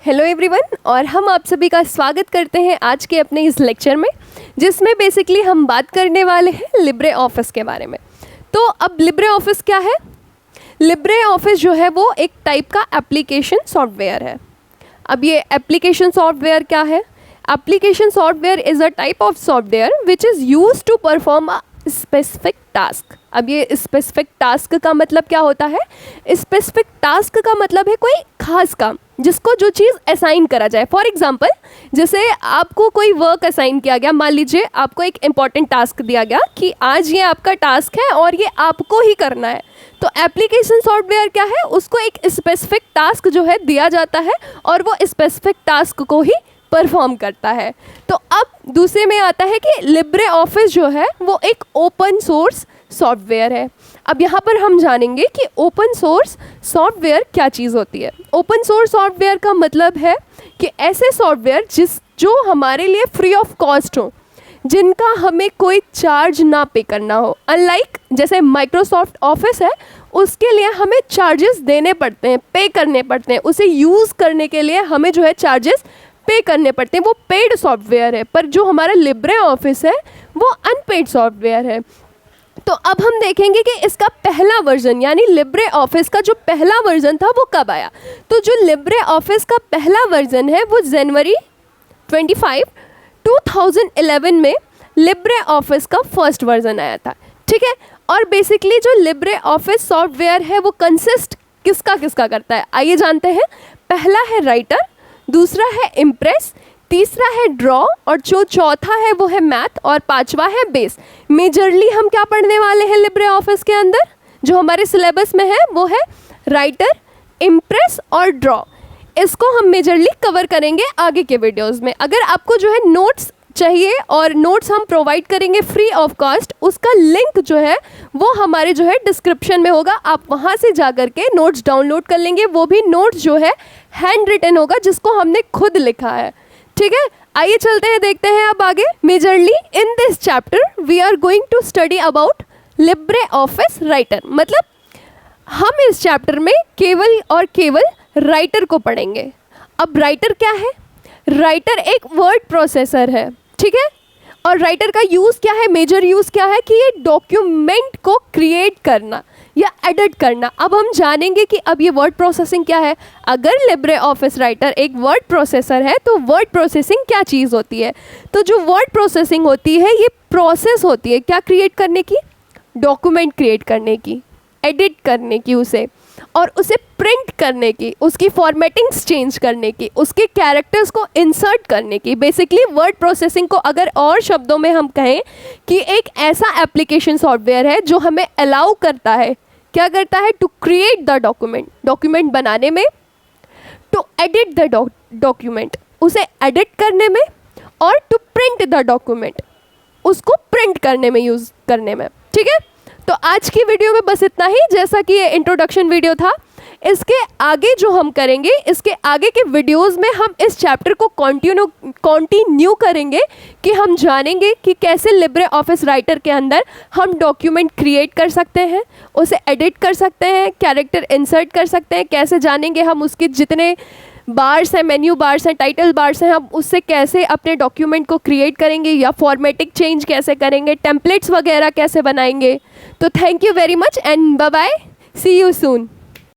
Hello everyone, और हम आप सभी का स्वागत करते हैं आज के अपने इस लेक्चर में, जिसमें बेसिकली हम बात करने वाले हैं लिब्रे ऑफिस के बारे में। तो अब लिब्रे ऑफिस क्या है? लिब्रे ऑफिस जो है वो एक टाइप का एप्लीकेशन सॉफ्टवेयर है। अब ये एप्लीकेशन सॉफ्टवेयर क्या है? Application software is a type of software which is used to perform a specific task. अब ये स्पेसिफिक टास्क का मतलब क्या होता है? स्पेसिफिक टास्क का मतलब है कोई खास काम जिसको जो चीज़ असाइन करा जाए। फॉर एग्जांपल, जैसे आपको कोई वर्क असाइन किया गया, मान लीजिए आपको एक इम्पॉर्टेंट टास्क दिया गया कि आज ये आपका टास्क है और ये आपको ही करना है। तो एप्लीकेशन सॉफ्टवेयर क्या है? उसको एक स्पेसिफिक टास्क जो है दिया जाता है और वो स्पेसिफिक टास्क को ही परफॉर्म करता है। तो अब दूसरे में आता है कि लिब्रे ऑफिस जो है वो एक ओपन सोर्स सॉफ्टवेयर है। अब यहाँ पर हम जानेंगे कि ओपन सोर्स सॉफ्टवेयर क्या चीज़ होती है। ओपन सोर्स सॉफ्टवेयर का मतलब है कि ऐसे सॉफ्टवेयर जो हमारे लिए फ्री ऑफ कॉस्ट हो, जिनका हमें कोई चार्ज ना पे करना हो। अनलाइक जैसे माइक्रोसॉफ्ट ऑफिस है, उसके लिए हमें चार्जेस देने पड़ते हैं, पे करने पड़ते हैं। उसे यूज़ करने के लिए हमें जो है चार्जेस पे करने पड़ते हैं, वो पेड सॉफ्टवेयर है। पर जो हमारा लिब्रे ऑफिस है वो अनपेड सॉफ्टवेयर है। तो अब हम देखेंगे कि इसका पहला वर्जन यानी लिब्रे ऑफिस का जो पहला वर्जन था वो कब आया। तो जो लिब्रे ऑफिस का पहला वर्जन है वो जनवरी 25, 2011 में लिब्रे ऑफिस का फर्स्ट वर्जन आया था। ठीक है, और बेसिकली जो लिब्रे ऑफिस सॉफ्टवेयर है वो कंसिस्ट किसका किसका करता है, आइए जानते हैं। पहला है राइटर, दूसरा है इम्प्रेस, तीसरा है ड्रॉ, और जो चौथा है वो है मैथ, और पांचवा है बेस। मेजरली हम क्या पढ़ने वाले हैं लिब्रे ऑफिस के अंदर? जो हमारे सिलेबस में है वो है राइटर, इम्प्रेस और ड्रॉ। इसको हम मेजरली कवर करेंगे आगे के वीडियोस में। अगर आपको जो है नोट्स चाहिए, और नोट्स हम प्रोवाइड करेंगे फ्री ऑफ कॉस्ट, उसका लिंक जो है वो हमारे जो है डिस्क्रिप्शन में होगा। आप वहाँ से जा कर के नोट्स डाउनलोड कर लेंगे। वो भी नोट्स जो है हैंड रिटन होगा, जिसको हमने खुद लिखा है। ठीक है, आइए चलते हैं, देखते हैं अब आगे। Majorly in this chapter we are going to study about Libre Office Writer. मतलब हम इस चैप्टर में केवल और केवल राइटर को पढ़ेंगे। अब राइटर क्या है? राइटर एक वर्ड प्रोसेसर है। ठीक है, और राइटर का यूज़ क्या है? मेजर यूज़ क्या है कि ये डॉक्यूमेंट को क्रिएट करना या एडिट करना। अब हम जानेंगे कि अब ये वर्ड प्रोसेसिंग क्या है। अगर लिब्रे ऑफिस राइटर एक वर्ड प्रोसेसर है तो वर्ड प्रोसेसिंग क्या चीज़ होती है? तो जो वर्ड प्रोसेसिंग होती है ये प्रोसेस होती है क्या क्रिएट करने की? डॉक्यूमेंट क्रिएट करने की, एडिट करने की उसे, और उसे प्रिंट करने की, उसकी फॉर्मेटिंग्स चेंज करने की, उसके कैरेक्टर्स को इंसर्ट करने की। बेसिकली वर्ड प्रोसेसिंग को अगर और शब्दों में हम कहें कि एक ऐसा एप्लीकेशन सॉफ्टवेयर है जो हमें अलाउ करता है, क्या करता है? To create the document, document बनाने में, टू एडिट द डॉक्यूमेंट, उसे एडिट करने में, और टू प्रिंट द डॉक्यूमेंट, उसको प्रिंट करने में, यूज़ करने में। ठीक है, तो आज की वीडियो में बस इतना ही। जैसा कि ये इंट्रोडक्शन वीडियो था, इसके आगे जो हम करेंगे, इसके आगे के वीडियोस में हम इस चैप्टर को कंटिन्यू करेंगे कि हम जानेंगे कि कैसे लिब्रे ऑफिस राइटर के अंदर हम डॉक्यूमेंट क्रिएट कर सकते हैं, उसे एडिट कर सकते हैं, कैरेक्टर इंसर्ट कर सकते हैं। कैसे जानेंगे हम उसके जितने बार्स हैं, मेन्यू बार्स हैं, टाइटल बार्स हैं, हम उससे कैसे अपने डॉक्यूमेंट को क्रिएट करेंगे या फॉर्मेटिंग चेंज कैसे करेंगे, टेम्पलेट्स वगैरह कैसे बनाएंगे। तो thank you very much and bye bye, see you soon.